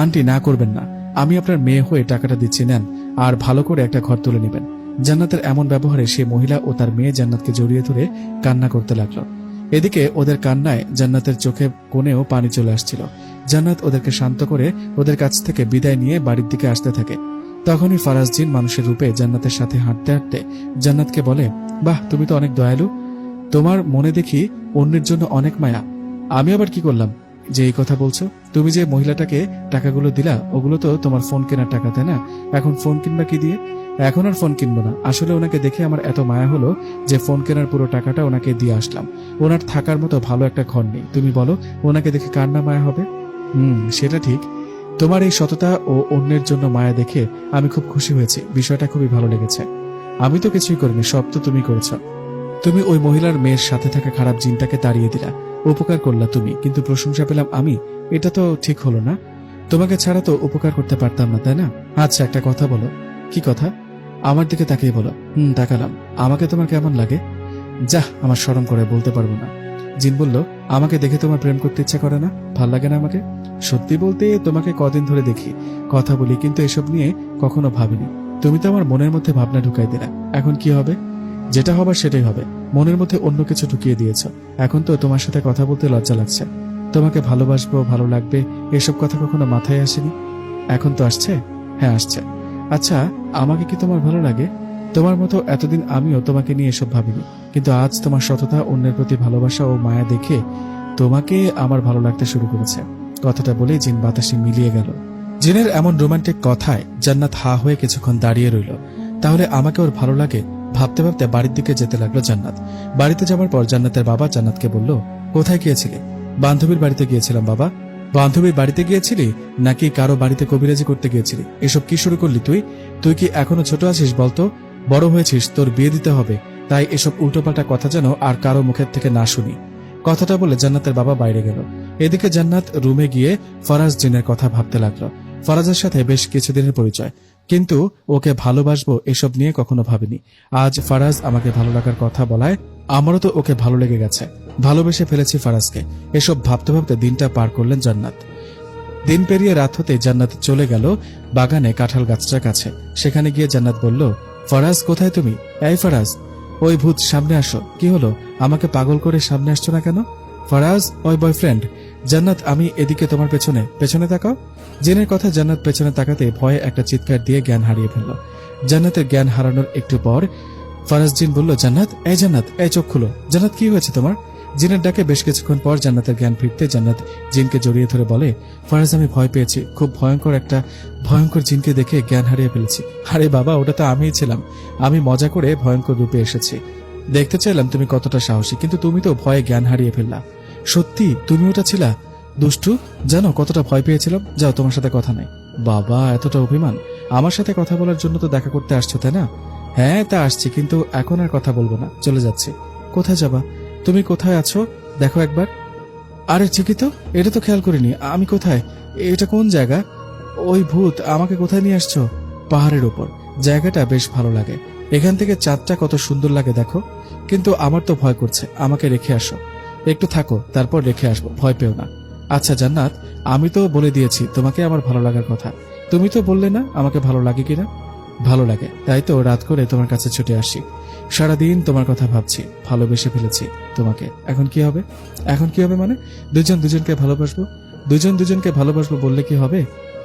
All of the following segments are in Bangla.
আন্টি না করবেন না, আমি আপনার মেয়ে হয়ে টাকাটা দিচ্ছি, নেন আর ভালো করে একটা ঘর তুলে নেবেন। জান্নাতের এমন ব্যবহারে সে মহিলা ও তার মেয়ে জান্নাতকে জড়িয়ে ধরে কান্না করতে লাগলো। এদিকে ওদের কান্নায় জান্নাতের চোখে কোণেও পানি চলে আসছিল। জান্নাত ওদেরকে শান্ত করে ওদের কাছ থেকে বিদায় নিয়ে বাড়ির দিকে আসতে থাকে। তখনই ফারাজ জিন মানুষের রূপে জান্নাতের সাথে হাঁটতে হাঁটতে জান্নাতকে বলে, বাহ, তুমি তো অনেক দয়ালু, তোমার মনে দেখি অন্যের জন্য অনেক মায়া। আমি আবার কি করলাম যে এই কথা বলছো? তুমি যে মহিলাটাকে টাকাগুলো দিলা, ওগুলো তো তোমার ফোন কেনার টাকা, তাই না? এখন ফোন কিনবা কি দিয়ে? এখন আর ফোন কিনবো না। আসলে ওনাকে দেখে আমার এত মায়া হলো যে ফোন কেনার পুরো টাকাটা ওনাকে দিয়ে আসলাম। ওনার থাকার মতো ভালো একটা ঘর নেই। তুমি বলো, ওনাকে দেখে কার না মায়া হবে? সেটা ঠিক। তোমার এই সততা ও অন্যের জন্য মায়া দেখে আমি খুব খুশি হয়েছি। বিষয়টা খুবই ভালো লেগেছে। আমি তো কিছুই করিনি, সব তো তুমি করেছ। তুমি ওই মহিলার মেয়ের সাথে থাকা খারাপ জিনটাকে তাড়িয়ে দিলা, উপকার করলা তুমি, কিন্তু প্রশংসা পেলাম আমি। এটা তো ঠিক হলো না। তোমাকে ছাড়া তো উপকার করতে পারতাম না, তাই না? আচ্ছা, একটা কথা বলো। কি কথা? আমার দিকে তাকিয়ে বলো। তাকালাম। আমাকে তোমার কেমন লাগে? যাহ, আমার শরম করে বলতে পারবো না। জিন বলল, আমাকে দেখে তোমার প্রেম করতে ইচ্ছা করে না? ভাল লাগে না আমাকে? সত্যি বলতে তোমাকে কদিন ধরে দেখি, কথা বলি, কিন্তু এসব নিয়ে কখনো ভাবিনি। তুমি তো আমার মনের মধ্যে ভাবনা ঢুকাই দিলা। এখন কি হবে? যেটা হবার সেটাই হবে। মনের মধ্যে অন্য কিছু ঢুকিয়ে দিয়েছ। এখন তো তোমার সাথে কথা বলতে লজ্জা লাগছে। তোমাকে ভালোবাসবো, ভালো লাগবে, এসব কথা কখনো মাথায় আসেনি। এখন তো আসছে। হ্যাঁ, আসছে। আচ্ছা, আমাকে কি তোমার ভালো লাগে? তোমার মতো এতদিন আমিও তোমাকে নিয়ে এসব ভাবিনি, কিন্তু আজ তোমার সততা, অন্যের প্রতি ভালোবাসা ও মায়া দেখে তোমাকে আমার ভালো লাগতে শুরু করেছে। কথাটা বলে জিন বাতাসে মিলিয়ে গেল। জিনের এমন রোমান্টিক কথায় জান্নাত হা হয়ে কিছুক্ষণ দাঁড়িয়ে রইল। তাহলে আমাকে ওর ভালো লাগে ভাবতে ভাবতে বাড়ির দিকে যেতে লাগলো জান্নাত। বাড়িতে যাওয়ার পর জান্নাতের বাবা জান্নাতকে বলল, কোথায় গিয়েছিলে? বান্ধবীর বাড়িতে গিয়েছিলাম বাবা। বান্ধবীর বাড়িতে গিয়েছিলি নাকি কারো বাড়িতে কবিরাজি করতে গিয়েছিলি? এসব কি শুরু করলি তুই? তুই কি এখনো ছোট আছিস বলতো? বড় হয়েছিস, তোর বিয়ে দিতে হবে, তাই এসব উল্টোপাল্টা কথা যেন আর কারো মুখের থেকে না শুনি। কথাটা বলে জান্নাতের বাবা বাইরে গেল। এদিকে জান্নাত রুমে গিয়ে ফরাজ জিনের কথা ভাবতে লাগলো। ফরাজের সাথে বেশ কিছুদিনের পরিচয়, কিন্তু ওকে ভালোবাসবো এসব নিয়ে কখনো ভাবিনি। আজ ফারাজ আমাকে ভালো লাগার কথা বলায় আমারও তো ওকে ভালো লেগে গেছে। ভালোবেসে ফেলেছি ফারাজকে। এসব ভাবতে ভাবতে দিনটা পার করলেন জান্নাত। দিন পেরিয়ে রাত হতে জান্নাত চলে গেল বাগানে কাঁঠাল গাছটার কাছে। সেখানে গিয়ে জান্নাত বলল, ফরাজ, কোথায় তুমি? এই ফরাজ, ওই ভূত, সামনে আসো। কি হলো? আমাকে পাগল করে সামনে আসছো না কেন? ফরাজ, ওই বয়ফ্রেন্ড। জান্নাত, আমি এদিকে, তোমার পেছনে। পেছনে তাকাও। জিনের কথা জান্নাত পেছনে তাকাতে ভয়ে একটা চিৎকার দিয়ে জ্ঞান হারিয়ে ফেলল। জান্নাতের জ্ঞান হারানোর একটু পর ফরাজ জিন বলল, জান্নাত, এই চোখ খুলো। জান্নাত, কি হয়েছে তোমার? জিনের ডাকে বেশ কিছুক্ষণ পর জান্নাতের জ্ঞান ফিরতে জান্নাত জিনকে জড়িয়ে ধরে বলে, ফরাজ, আমি ভয় পেয়েছি। খুব ভয়ঙ্কর জিনকে দেখে জ্ঞান হারিয়ে ফেলেছি। আরে বাবা, ওটা তো আমিই ছিলাম। আমি মজা করে ভয়ঙ্কর রূপে এসেছি। দেখতে চাইলাম তুমি কতটা সাহসী, কিন্তু তুমি তো ভয়ে জ্ঞান হারিয়ে ফেললা। সত্যি তুমি ওটা ছিলা? দুষ্টু, জানো কতটা ভয় পেয়েছিলাম। যাও, তোমার সাথে কথা নাই। বাবা, এতটা অভিমান! আমার সাথে কথা বলার জন্য তো দেখা করতে আসছো, তাই না? হ্যাঁ, তা আসছি, কিন্তু এখন আর কথা বলবো না, চলে যাচ্ছি। কোথায় যাবা? তুমি কোথায় আছো দেখো একবার। আরে ঠিকই তো, এটা তো খেয়াল করিনি। আমি কোথায়? এটা কোন জায়গা? ওই ভূত, আমাকে কোথায় নিয়ে আসছো? পাহাড়ের উপর। জায়গাটা বেশ ভালো লাগে। এখান থেকে চাঁদটা কত সুন্দর লাগে দেখো। কিন্তু আমার তো ভয় করছে, আমাকে রেখে আসো। একটু থাকো, তারপর রেখে আসবো, ভয় পেও না। আচ্ছা জান্নাত, আমি তো বলে দিয়েছি তোমাকে আমার ভালো লাগার কথা। তুমি তো বললে না আমাকে ভালো লাগে কিনা। ভালো লাগে, তাই তো রাত করে তোমার কাছে ছুটে আসি। সারাদিন তোমার কথা ভাবছি, ভালোবেসে ফেলেছি তোমাকে। এখন কি হবে? এখন কি হবে মানে? দুজন দুজনকে ভালোবাসবো। দুজন দুজনকে ভালোবাসবো বললে কি হবে?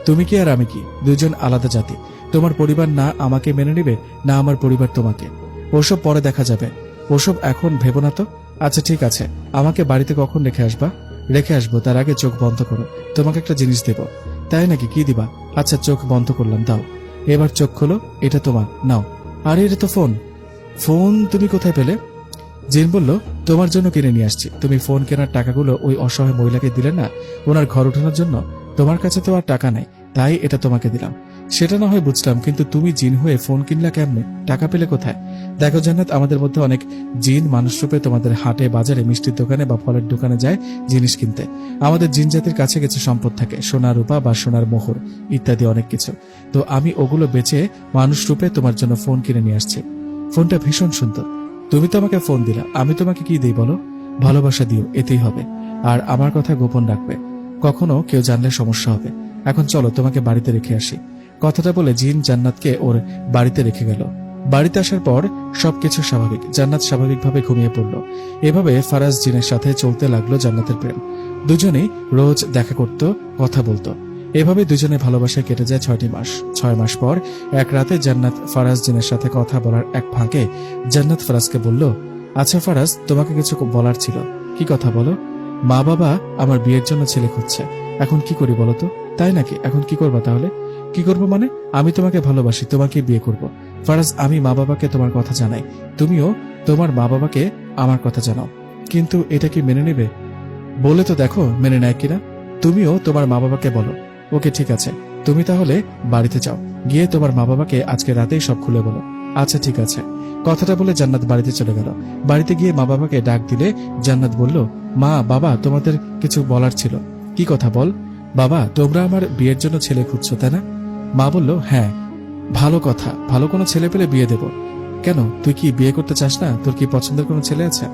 তুমি কি আর আমি কি দুজন আলাদা জাতি? তোমার পরিবার না আমাকে মেনে নিবে, না আমার পরিবার তোমাকে। ওসব পরে দেখা যাবে, ওসব এখন ভেবো না তো। আচ্ছা ঠিক আছে, আমাকে বাড়িতে কখন রেখে আসবা? রেখে আসবো, তার আগে চোখ বন্ধ করো, তোমাকে একটা জিনিস দেব। তাই নাকি? কি দিবা? আচ্ছা, চোখ বন্ধ করলাম, দাও। এবার চোখ খোলো, এটা তোমার, নাও। আরে, এটা তো ফোন। ফোন তুমি কোথায় পেলে? জিন বলল, তোমার জন্য কিনে নিয়ে আসছি। তুমি ফোন কেনার টাকাগুলো ওই অসহায় মহিলাকে দিলে না, ওনার ঘর ওঠানোর জন্য। তোমার কাছে তো আর টাকা নাই, তাই এটা তোমাকে দিলাম। সেটা না হয় বুঝলাম, কিন্তু তুমি জিন হয়ে ফোন কিনলা কেমনে? টাকা পেলে কোথায়? দেখো জান্নাত, আমাদের মধ্যে অনেক জিন মানুষ রূপে তোমাদের হাটে, বাজারে, মিষ্টির দোকানে বা ফলের দোকানে যায় জিনিস কিনতে। আমাদের জিন জাতির কাছে কিছু সম্পদ থাকে, সোনা রূপা বা সোনার মোহর ইত্যাদি অনেক কিছু। তো আমি ওগুলো বেচে মানুষ রূপে তোমার জন্য ফোন কিনে নিয়ে আসছি। ফোনটা ভীষণ সুন্দর। তুমি তো আমাকে ফোন দিলা, আমি তোমাকে কি দিই বলো? ভালোবাসা দিও, এতেই হবে। আর আমার কথা গোপন রাখবে, কখনো কেউ জানলে সমস্যা হবে। এখন চলো তোমাকে বাড়িতে রেখে আসি। কথাটা বলে জিন জান্নাতকে ওর বাড়িতে রেখে গেল। বাড়িতে আসার পর সবকিছু স্বাভাবিক, জান্নাত স্বাভাবিকভাবে ঘুমিয়ে পড়ল। এভাবে ফারাজ জিনের সাথে চলতে লাগলো জান্নাতের প্রেম। দুজনেই রোজ দেখা করত, কথা বলতো। এভাবে দুজনে ভালোবাসায় কেটে যায় 6টি মাস। 6 মাস পর এক রাতে জান্নাত ফারাজ জিনের সাথে কথা বলার এক ফাঁকে জান্নাত ফারাজকে বলল, আচ্ছা ফারাজ, তোমাকে কিছু বলার ছিল। কি কথা বলো? মা বাবা আমার বিয়ের জন্য ছেলে খুঁজছে, এখন কি করি বলো তো? তাই নাকি? এখন কি করবা তাহলে? কি করবো মানে? আমি তোমাকে ভালোবাসি, তোমাকে বিয়ে করব। ফারাজ, আমি মা বাবাকে তোমার কথা জানাই, তুমিও তোমার মা বাবাকে আমার কথা জানাও, কিন্তু এটা কি মেনে নেবে? বলে তো দেখো মেনে নেয় কিনা। তুমিও তোমার মা বাবাকে বলো। ওকে ঠিক আছে, তুমি তাহলে বাড়িতে যাও, গিয়ে তোমার মা বাবাকে আজকে রাতেই সব খুলে বলো। আচ্ছা ঠিক আছে। কথাটা বলে জান্নাত বাড়িতে চলে গেল। বাড়িতে গিয়ে মা বাবাকে ডাক দিলে জান্নাত বলল, মা বাবা, তোমাদের কিছু বলার ছিল। কি কথা বল? বাবা, তোমরা আমার বিয়ের জন্য ছেলে খুঁজছো তাই না? মা বলল, হ্যাঁ। ভালো কথা, ভালো কোনো ছেলে পেলে বিয়ে দেব। কেন, তুই কি বিয়ে করতে চাস না? তোর কি পছন্দের কোনো ছেলে আছে?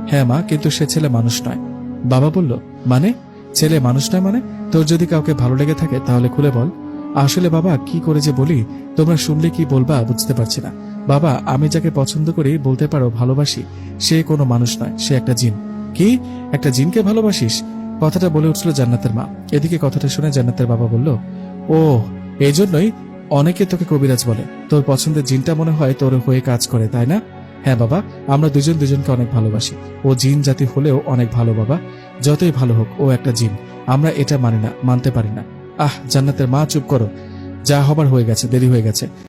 হ্যাঁ মা, কিন্তু সে ছেলে মানুষ নয়। বাবা বলল, মানে? ছেলে মানুষ নয় মানে? তোর যদি কাউকে ভালো লেগে থাকে তাহলে খুলে বল। আসলে বাবা, কি করে যে বলি, তোমরা শুনলে কি বলবা বুঝতে পারছি না। বাবা, আমি যাকে পছন্দ করি, বলতে পারো ভালোবাসি, সে কোনো মানুষ নয়, সে একটা জিন। কি? একটা জিনকে ভালোবাসিস? কথাটা বলে উঠছিল জান্নাতের মা। এদিকে কথাটা শুনে জান্নাতের বাবা বলল, ও, এই জন্যই অনেকে তোকে কবিরাজ বলে। তোর পছন্দের জিনটা মনে হয় তোর হয়ে কাজ করে, তাই না? হ্যাঁ বাবা, আমরা দুজন দুজনকে অনেক ভালোবাসি। ও জিন জাতি হলেও অনেক ভালো বাবা, যতই ভালো হোক ও একটা জিন, আমরা এটা মানি না, মানতে পারি না। আহ, জান্নাতের মা চুপ করো, যা হবার হয়ে গেছে, দেরি হয়ে গেছে।